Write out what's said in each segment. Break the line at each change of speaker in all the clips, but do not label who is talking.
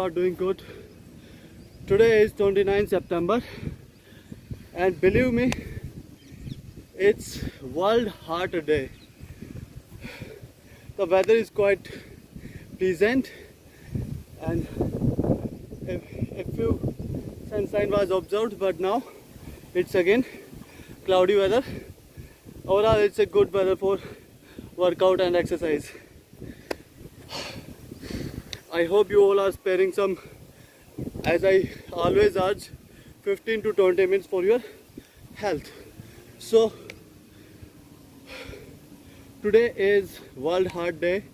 all are doing good. Today is 29 September and believe me, it's World Heart Day. The weather is quite pleasant and a few sunshine was observed, but now it's again cloudy weather. Overall, it's a good weather for workout and exercise. I hope you all are sparing some, as I always urge, 15 to 20 minutes for your health. So today is World Heart Day,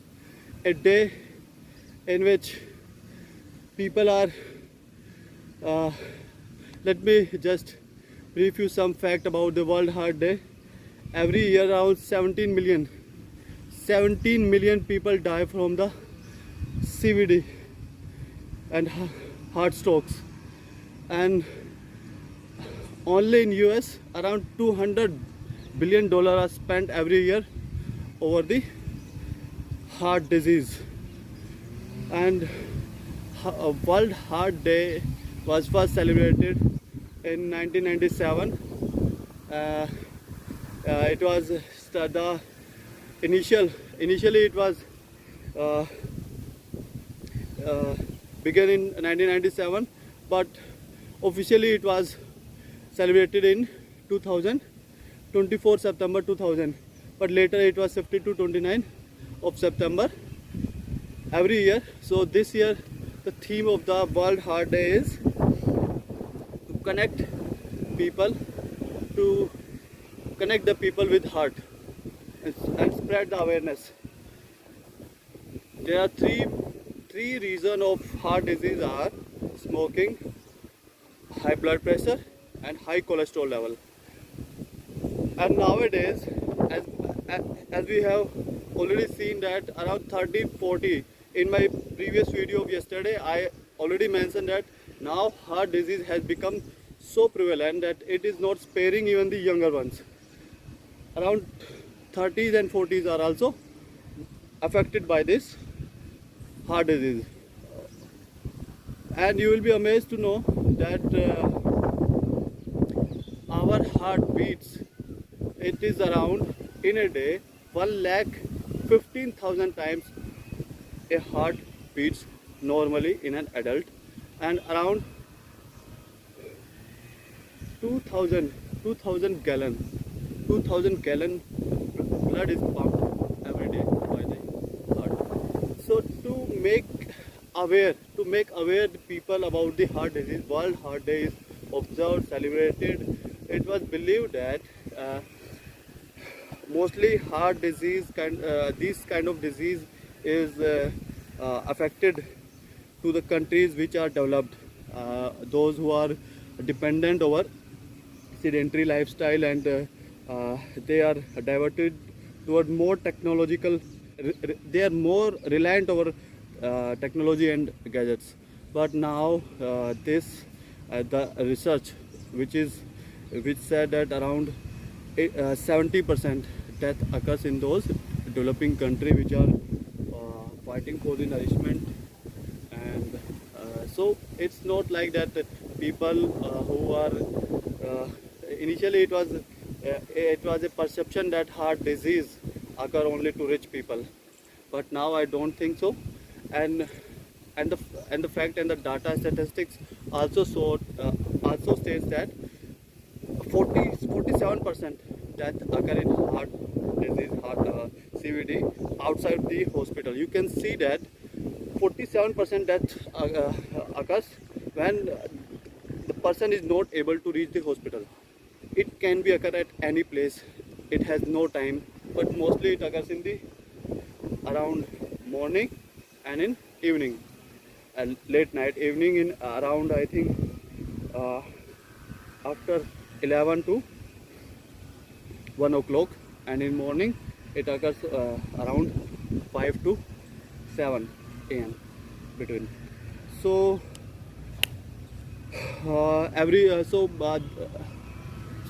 a day in which people are, let me just brief you some fact about the World Heart Day. Every year around 17 million people die from the CVD and heart strokes, and only in US around $200 billion are spent every year over the heart disease. And World Heart Day was first celebrated in 1997. It was the initially it was began in 1997, but officially it was celebrated in 24 September 2000, but later it was shifted to 29 of September every year. So this year the theme of the World Heart Day is to connect the people with heart and spread the awareness. There are three reasons of heart disease are smoking, high blood pressure and high cholesterol level. And nowadays, as we have already seen that around 30-40, in my previous video of yesterday I already mentioned that now heart disease has become so prevalent that it is not sparing even the younger ones. Around 30s and 40s are also affected by this heart disease. And you will be amazed to know that our heart beats, it is around in a day 1,15,000 times a heart beats normally in an adult, and around 2,000 gallon blood is pumped every day by the heart. So to make aware the people about the heart disease, World Heart Day is observed, celebrated. It was believed that mostly heart disease this kind of disease is affected to the countries which are developed, those who are dependent over sedentary lifestyle, and they are diverted toward more technological, they are more reliant over technology and gadgets. But now the research which said that around 70% death occurs in those developing countries which are fighting for the nourishment. And so it's not like that people who are initially it was a perception that heart disease occur only to rich people, but now I don't think so. And the fact and the data statistics also states that 47% death occur in heart disease, CVD, outside the hospital. You can see that 47% death occurs when the person is not able to reach the hospital. It can be occur at any place, it has no time, but mostly it occurs in the around morning and in evening and late night. Evening in around, I think, after 11 to 1 o'clock, and in morning it occurs around 5 to 7 a.m. between. So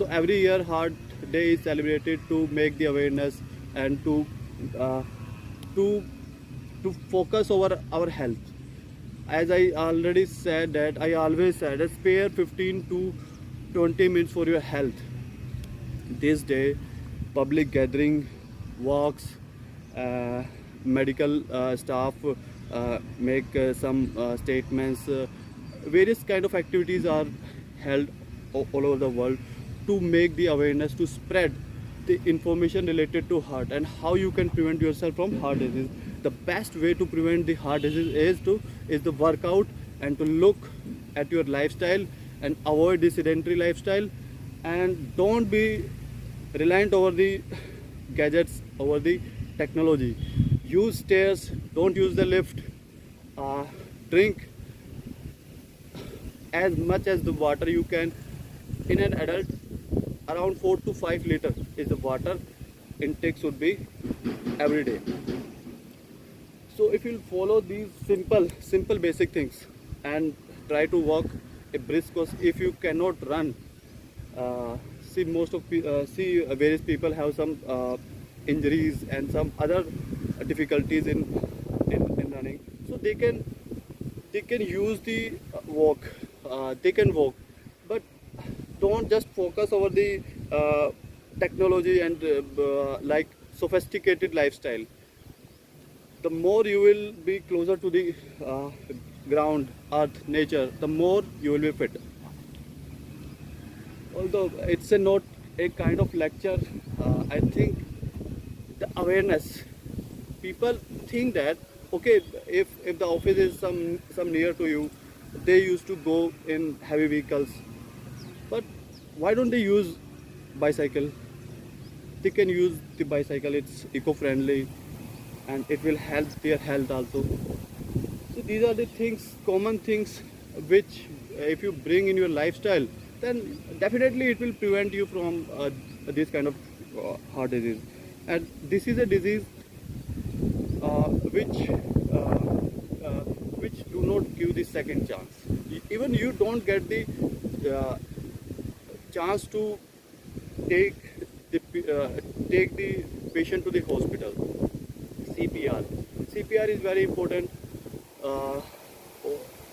every year Heart Day is celebrated to make the awareness and to focus over our health. as I already said, that I always said, spare 15 to 20 minutes for your health. This day, public gathering, walks, medical staff make some statements. Various kind of activities are held all over the world to make the awareness, to spread the information related to heart and how you can prevent yourself from heart disease. The best way to prevent the heart disease is the workout, and to look at your lifestyle and avoid the sedentary lifestyle, and don't be reliant over the gadgets, over the technology. Use stairs, don't use the lift. Drink as much as the water you can. In an adult, around 4 to 5 liter is the water intake should be every day. So if you follow these simple basic things and try to walk a brisk course, if you cannot run, see various people have some injuries and some other difficulties in running, so they can use the walk. They can walk, but don't just focus over the technology and like sophisticated lifestyle. The more you will be closer to the ground, earth, nature, the more you will be fit. Although it's not a kind of lecture, I think the awareness. People think that, okay, if the office is some near to you, they used to go in heavy vehicles, but why don't they use bicycle? They can use the bicycle. It's eco-friendly and it will help their health also. So these are the things, common things, which if you bring in your lifestyle, then definitely it will prevent you from this kind of heart disease. And this is a disease which do not give the second chance. Even you don't get the chance to take the patient to the hospital. CPR is very important.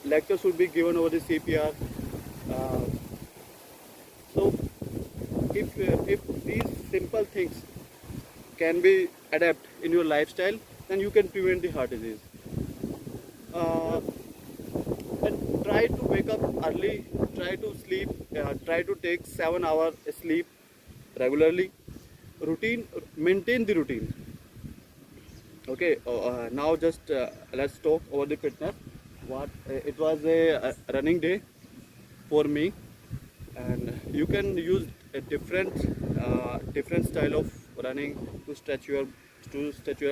Lecture should be given over the CPR. So if these simple things can be adapted in your lifestyle, then you can prevent the heart disease. And try to wake up early, try to sleep, try to take 7 hours sleep regularly. Maintain the routine. Okay, now just let's talk over the fitness. It was a running day for me, and you can use a different style of running to stretch your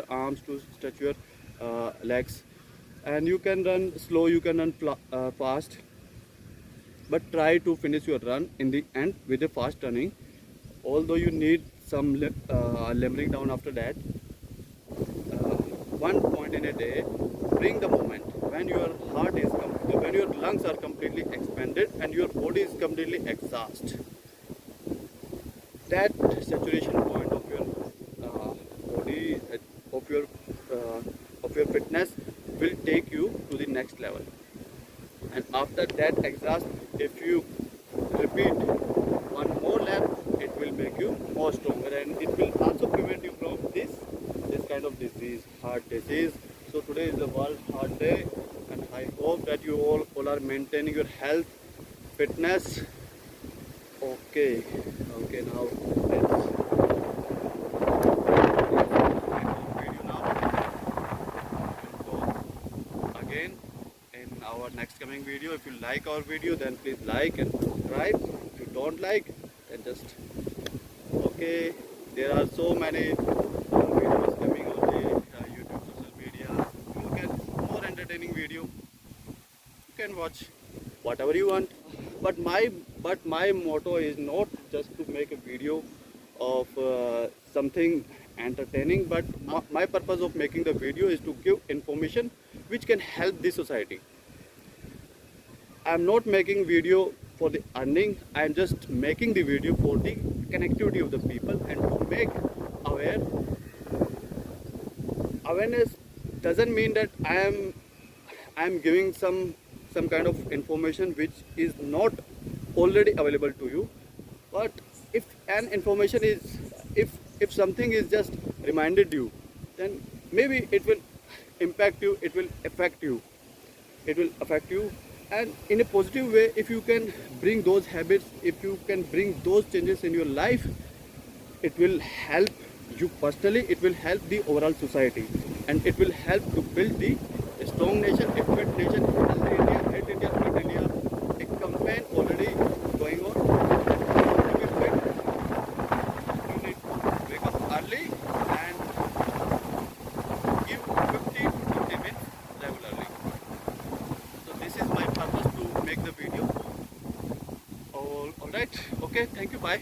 arms, to stretch your legs, and you can run slow, you can run fast, but try to finish your run in the end with a fast running. Although you need some limbering down after that. One point in a day, bring the moment when your heart is when your lungs are completely expanded and your body is completely exhausted. That saturation point of your body, of your fitness, will take you to the next level. And after that exhaust, if you repeat one more lap, it will make you more stronger, and it will also prevent you from this kind of disease, heart disease. So today is the World Heart Day, and I hope that you all are maintaining your health, fitness. Okay, now let's video now. So again in our next coming video. If you like our video, then please like and subscribe. If you don't like, then just okay. There are so many videos coming on the YouTube, social media. You get more entertaining video. You can watch whatever you want. But my motto is not just to make a video of something entertaining, but my purpose of making the video is to give information which can help the society. I am not making video for the earning. I am just making the video for the connectivity of the people and to make aware. Awareness doesn't mean that I am I am giving some kind of information which is not already available to you. But if an information is, if something is just reminded you, then maybe it will impact you, it will affect you, it will affect you, and in a positive way. If you can bring those habits, if you can bring those changes in your life, it will help you personally, it will help the overall society, and it will help to build the strong nation, a fit nation, healthy India, fit India, fit India. A campaign already going on. To be fit, you need to wake up early and give 50 to 20 minutes regularly. So this is my purpose to make the video. All right, okay, thank you, bye.